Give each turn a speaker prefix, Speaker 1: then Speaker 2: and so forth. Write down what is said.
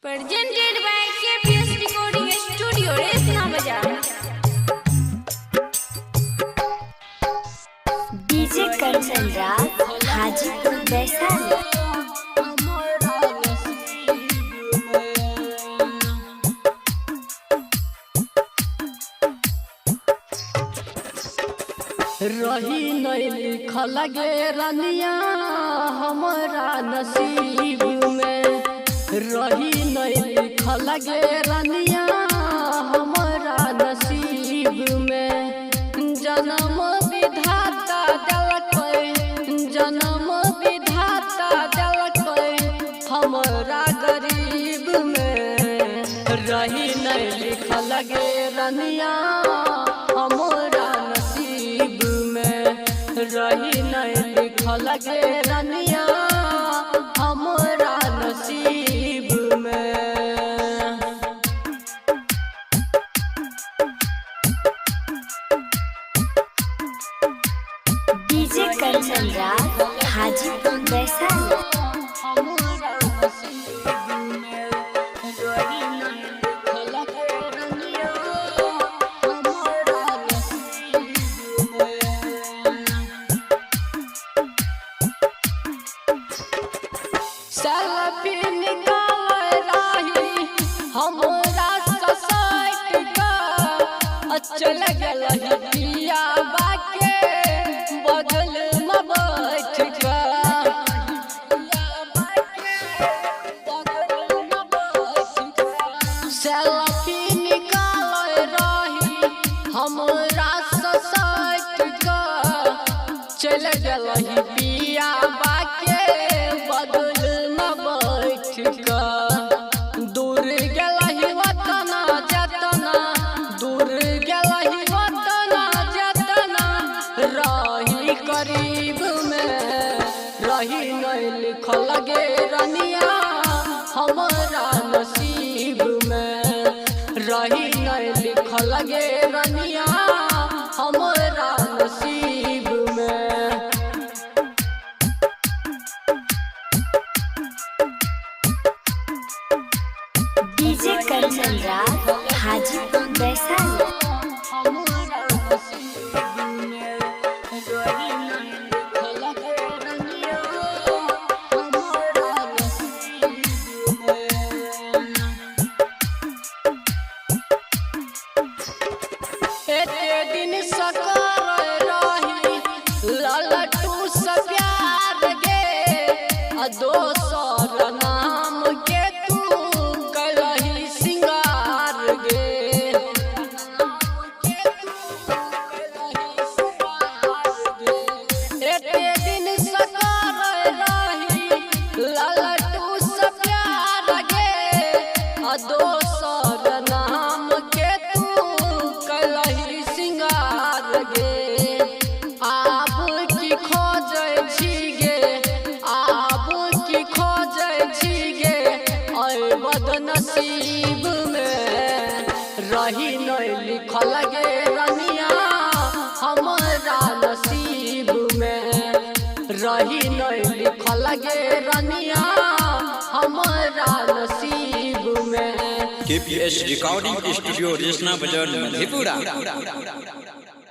Speaker 1: Presented by KPS Recording Studio, Resna Bazaar.
Speaker 2: DJ Kanchan Raj Hajipur Vaishali.
Speaker 3: रही नहीं लिखल गे रनिया हमारा नसीब में, रही नहीं लिखल गे रनिया हमारा नसीब में। जन्म विधाता देलकै, जन्म विधाता देलकै हमारा गरीब में। रही नहीं लिखल गे रनिया हमारा नसीब में, रही नहीं लिखल गे रनिया हमारा नसीब में।
Speaker 2: डीजे कंचन राज हाजीपुर वैशाली।
Speaker 3: सेल्फी निकाल रही हमरा ससैट का, चल गेल पिया बाके बगल में बैठ का। सेल्फी निकाल रही हमरा ससैट का, चल गेल पिया बाके बगल में बैठ का। दूर गेलही वतना जतना, दूर गेलही वतना जतना रही करीब में। रही नहीं लिखल गे रनिया हमारा नसीब में, रही नहीं लिखल गे रनिया हमारा नसीब में।
Speaker 2: डीजे कंचन राज हाजीपुर वैशाली।
Speaker 3: एते दिन सकर रही ललटू से प्यार गे, दोसर नाम के तू कलही सिंगार गे। एते दिन सकर रही ललटू से प्यार गे, दोसर नाम के तू कलही सिंगार गे। आब की खोजै छी गे, आब की खोजै छी गे ऐ बदनसीब में। रही नहीं लिखल गे रनिया हमारा नसीब में, रही नहीं लिखल गे रनिया हमारा नसीब में।
Speaker 4: KPS Recording Studio, Resna Bazaar, Madhepura।